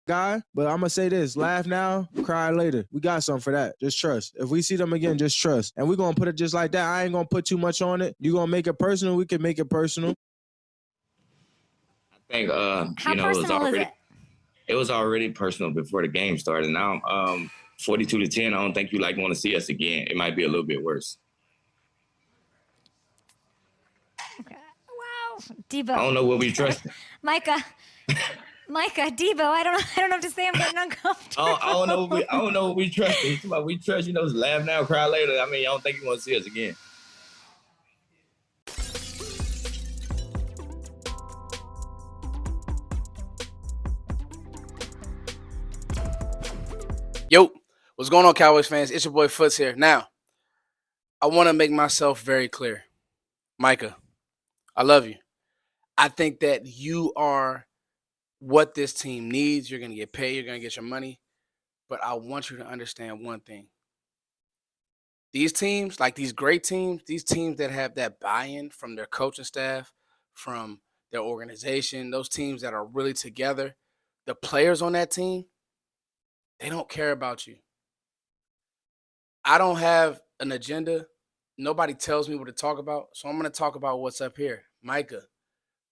guy, but I'm going to say this. Laugh now, cry later. We got something for that. Just trust. If we see them again, just trust. And we're going to put it just like that. I ain't going to put too much on it. You going to make it personal? We can make it personal. I think, How personal is it? It was already personal before the game started. Now, 42-10, I don't think you want to see us again. It might be a little bit worse. Wow, Debo. I don't know what we trust. Micah, Debo. I don't know what to say. I'm getting uncomfortable. I don't know what we trust. He's about we trust. Laugh now, cry later. I mean, I don't think you want to see us again. Yo, what's going on, Cowboys fans? It's your boy Foots here. Now, I want to make myself very clear. Micah, I love you. I think that you are what this team needs. You're going to get paid. You're going to get your money. But I want you to understand one thing. These teams, like these great teams, these teams that have that buy-in from their coaching staff, from their organization, those teams that are really together, the players on that team, they don't care about you. I don't have an agenda. Nobody tells me what to talk about. So I'm going to talk about what's up here. Micah,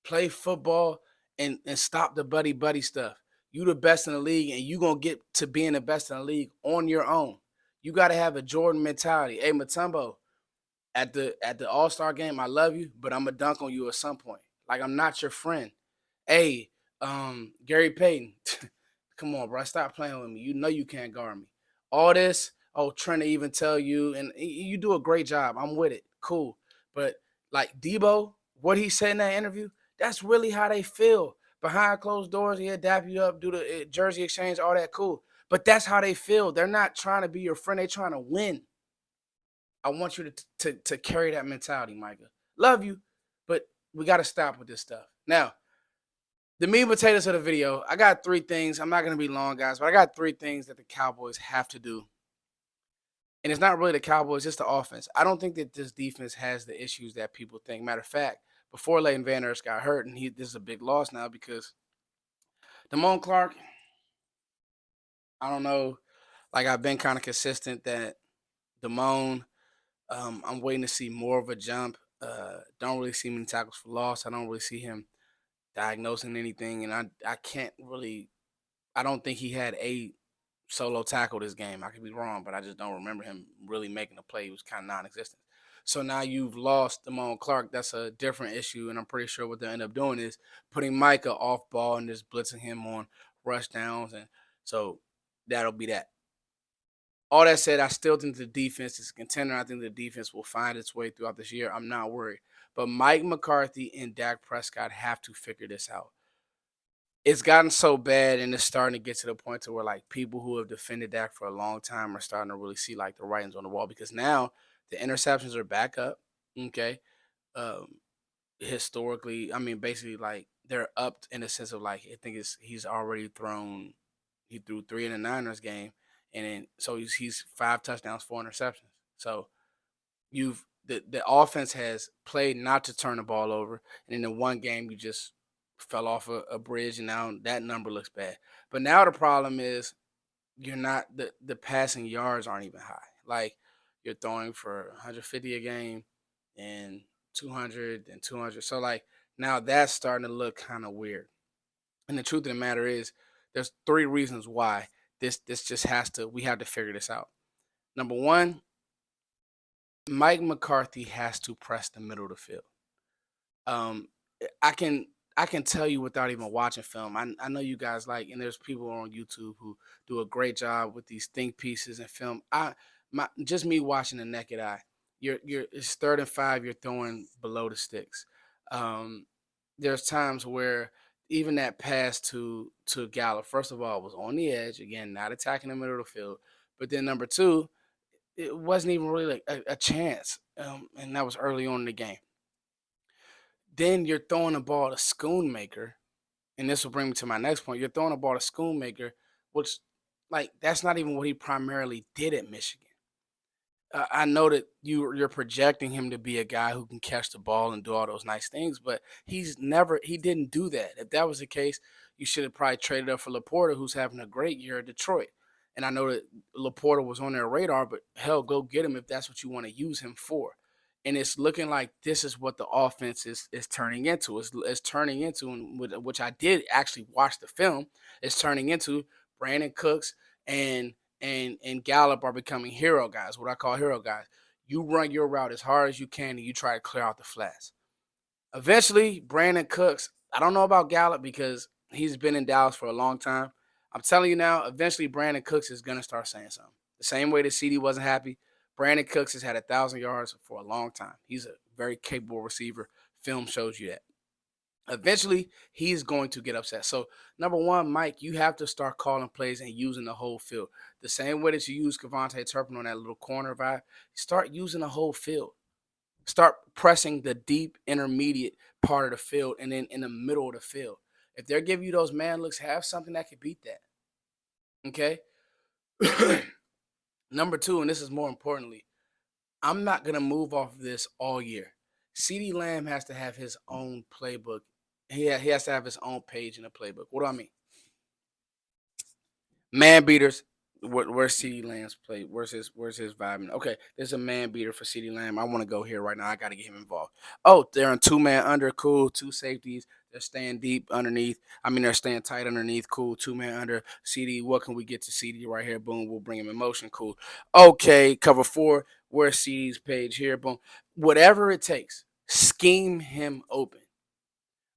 play football and stop the buddy stuff. You the best in the league, and you going to get to being the best in the league on your own. You got to have a Jordan mentality. Hey, Mutombo, at the All-Star game, I love you, but I'm going to dunk on you at some point. Like, I'm not your friend. Hey, Gary Payton, come on, bro. Stop playing with me. You know you can't guard me. All this, trying to even tell you, and you do a great job. I'm with it. Cool. But, like, Debo, what he said in that interview, that's really how they feel. Behind closed doors, he'll dap you up, do the jersey exchange, all that, cool. But that's how they feel. They're not trying to be your friend. They're trying to win. I want you to carry that mentality, Micah. Love you, but we got to stop with this stuff. Now, the meat and potatoes of the video, I got 3 things. I'm not going to be long, guys, but I got 3 things that the Cowboys have to do. And it's not really the Cowboys, it's the offense. I don't think that this defense has the issues that people think. Matter of fact, before Leighton Van Der Esch got hurt, and this is a big loss now because Damone Clark, I don't know, like I've been kind of consistent that Damone, I'm waiting to see more of a jump. Don't really see many tackles for loss. I don't really see him diagnosing anything, and I can't really – I don't think he had a solo tackle this game. I could be wrong, but I just don't remember him really making a play. He was kind of non-existent. So now you've lost Damone Clark. That's a different issue, and I'm pretty sure what they'll end up doing is putting Micah off ball and just blitzing him on rush downs, and so that'll be that. All that said, I still think the defense is a contender. I think the defense will find its way throughout this year. I'm not worried. But Mike McCarthy and Dak Prescott have to figure this out. It's gotten so bad, and it's starting to get to the point to where, like, people who have defended Dak for a long time are starting to really see, like, the writings on the wall because now the interceptions are back up, okay? Historically, I mean, basically, like, they're up in the sense of, like, I think he's already thrown – he threw 3 in the Niners game. And then so he's 5 touchdowns, 4 interceptions. So the offense has played not to turn the ball over. And in the one game you just fell off a bridge, and now that number looks bad. But now the problem is you're not the passing yards aren't even high. Like you're throwing for 150 a game and 200 and 200. So like now that's starting to look kind of weird. And the truth of the matter is there's 3 reasons why. This just we have to figure this out. Number 1, Mike McCarthy has to press the middle of the field. I can tell you without even watching film. I know you guys like, and there's people on YouTube who do a great job with these think pieces and film. Just me watching the naked eye. It's 3rd and 5. You're throwing below the sticks. There's times where even that pass to Gallup, first of all, was on the edge. Again, not attacking the middle of the field. But then number 2, it wasn't even really like a chance. And that was early on in the game. Then you're throwing the ball to Schoonmaker. And this will bring me to my next point. You're throwing the ball to Schoonmaker, which, like, that's not even what he primarily did at Michigan. I know that you're projecting him to be a guy who can catch the ball and do all those nice things, but he didn't do that. If that was the case, you should have probably traded up for Laporta, who's having a great year at Detroit. And I know that Laporta was on their radar, but hell, go get him if that's what you want to use him for. And it's looking like this is what the offense is turning into. It's turning into, which I did actually watch the film. It's turning into Brandon Cooks and and Gallup are becoming hero guys, what I call hero guys. You run your route as hard as you can and you try to clear out the flats. Eventually, Brandon Cooks, I don't know about Gallup because he's been in Dallas for a long time. I'm telling you now, eventually Brandon Cooks is going to start saying something. The same way that CD wasn't happy, Brandon Cooks has had 1,000 yards for a long time. He's a very capable receiver. Film shows you that. Eventually, he's going to get upset. So, number one, Mike, you have to start calling plays and using the whole field. The same way that you use Kevontae Turpin on that little corner vibe, start using the whole field. Start pressing the deep intermediate part of the field and then in the middle of the field. If they're giving you those man looks, have something that could beat that. Okay? Number two, and this is more importantly, I'm not going to move off of this all year. CeeDee Lamb has to have his own playbook. He has to have his own page in the playbook. What do I mean? Man beaters. Where's CeeDee Lamb's play? Where's his vibe? Okay, there's a man beater for CeeDee Lamb. I want to go here right now. I got to get him involved. Oh, they're in 2-man under. Cool. 2 safeties. They're staying deep underneath. They're staying tight underneath. Cool. 2-man under. CD, what can we get to CD right here? Boom. We'll bring him in motion. Cool. Okay, cover 4. Where's CD's page here? Boom. Whatever it takes. Scheme him open.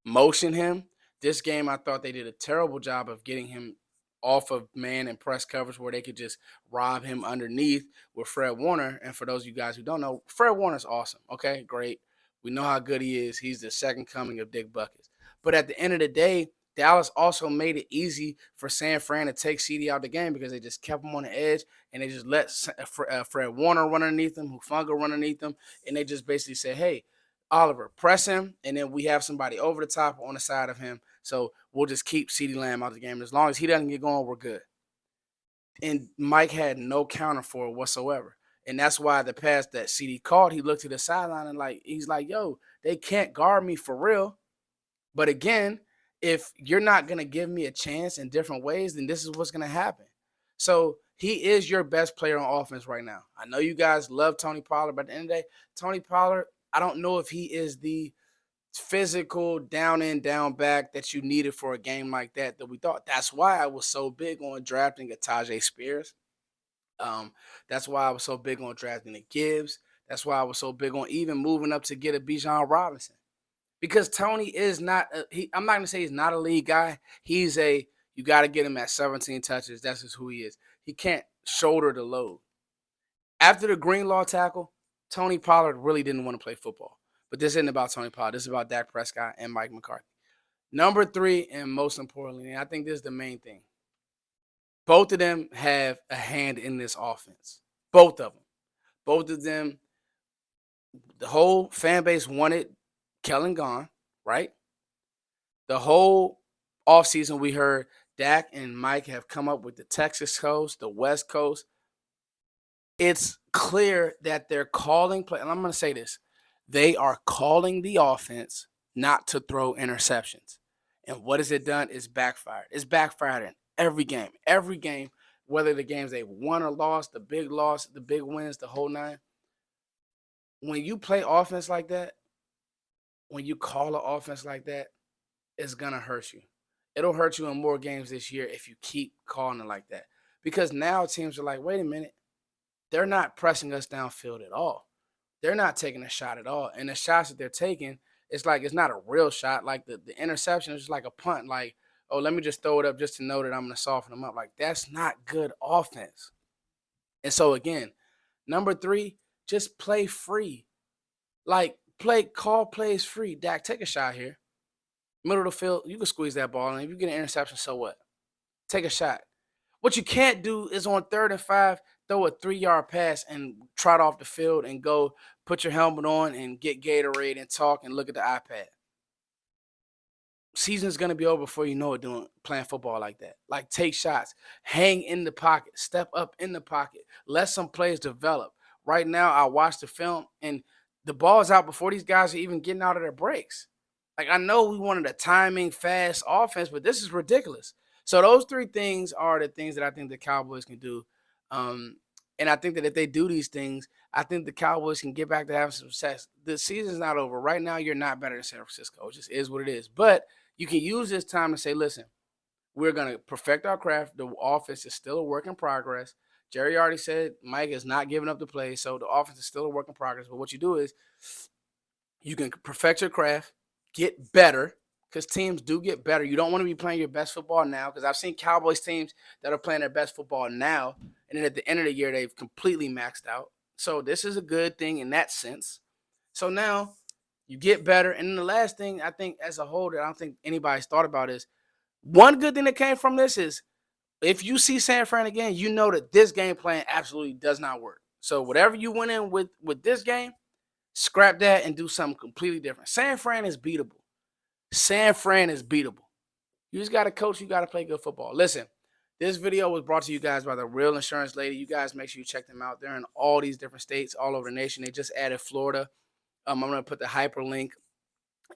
Motion him. This game, I thought they did a terrible job of getting him off of man and press coverage where they could just rob him underneath with Fred Warner. And for those of you guys who don't know, Fred Warner's awesome. Okay, great. We know how good he is. He's the second coming of Dick Buckets. But at the end of the day, Dallas also made it easy for San Fran to take CD out of the game because they just kept him on the edge and they just let Fred Warner run underneath him, Hufanga run underneath him, and they just basically said, hey, Oliver, press him, and then we have somebody over the top on the side of him. So we'll just keep CeeDee Lamb out of the game. As long as he doesn't get going, we're good. And Mike had no counter for it whatsoever. And that's why the pass that CD called, he looked to the sideline and he's like, yo, they can't guard me for real. But again, if you're not going to give me a chance in different ways, then this is what's going to happen. So he is your best player on offense right now. I know you guys love Tony Pollard, but at the end of the day, Tony Pollard, I don't know if he is the physical down in, down back that you needed for a game like that we thought. That's why I was so big on drafting a Tajay Spears. That's why I was so big on drafting a Gibbs. That's why I was so big on even moving up to get a Bijan Robinson. Because Tony is not I'm not going to say he's not a league guy. He's you got to get him at 17 touches. That's just who he is. He can't shoulder the load. After the Greenlaw tackle, Tony Pollard really didn't want to play football. But this isn't about Tony Pollard. This is about Dak Prescott and Mike McCarthy. Number 3, and most importantly, and I think this is the main thing, both of them have a hand in this offense. Both of them. Both of them, the whole fan base wanted Kellen gone, right? The whole offseason we heard Dak and Mike have come up with the Texas Coast, the West Coast. It's clear that they're calling play, and I'm going to say this. They are calling the offense not to throw interceptions. And what has it done? It's backfired. It's backfired in every game. Every game, whether the games they've won or lost, the big loss, the big wins, the whole nine. When you play offense like that, when you call an offense like that, it's going to hurt you. It'll hurt you in more games this year if you keep calling it like that. Because now teams are like, wait a minute. They're not pressing us downfield at all. They're not taking a shot at all. And the shots that they're taking, it's not a real shot. Like the interception is just like a punt. Like, oh, let me just throw it up just to know that I'm going to soften them up. Like, that's not good offense. And so, again, number 3, just play free. Like, call plays free. Dak, take a shot here. Middle of the field, you can squeeze that ball. And if you get an interception, so what? Take a shot. What you can't do is on 3rd and 5, throw a 3-yard pass and trot off the field and go put your helmet on and get Gatorade and talk and look at the iPad. Season's going to be over before you know it playing football like that. Like, take shots. Hang in the pocket. Step up in the pocket. Let some plays develop. right now, I watched the film, and the ball's out before these guys are even getting out of their breaks. Like, I know we wanted a timing, fast offense, but this is ridiculous. So those three things are the things that I think the Cowboys can do. And I think that if they do these things, I think the Cowboys can get back to having some success. The season's not over. Right now, you're not better than San Francisco. It just is what it is. But you can use this time to say, listen, we're going to perfect our craft. The offense is still a work in progress. Jerry already said Mike is not giving up the play, so the offense is still a work in progress. But what you do is you can perfect your craft, get better, because teams do get better. You don't want to be playing your best football now, because I've seen Cowboys teams that are playing their best football now, and then at the end of the year, they've completely maxed out. So this is a good thing in that sense. So now you get better. And then the last thing I think as a whole that I don't think anybody's thought about is one good thing that came from this is if you see San Fran again, you know that this game plan absolutely does not work. So whatever you went in with this game, scrap that and do something completely different. San Fran is beatable. San Fran is beatable. You just got to coach. You got to play good football. Listen, this video was brought to you guys by the Real Insurance Lady. You guys make sure you check them out. They're in all these different states all over the nation. They just added Florida. I'm going to put the hyperlink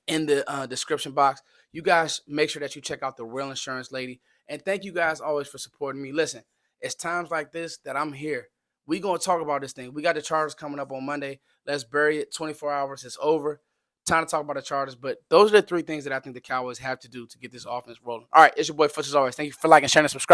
in the description box. You guys make sure that you check out the Real Insurance Lady. And thank you guys always for supporting me. Listen, it's times like this that I'm here. We're going to talk about this thing. We got the Chargers coming up on Monday. Let's bury it. 24 hours. It's over. Time to talk about the Chargers. But those are the three things that I think the Cowboys have to do to get this offense rolling. All right, it's your boy Foots as always. Thank you for liking, sharing, and subscribing.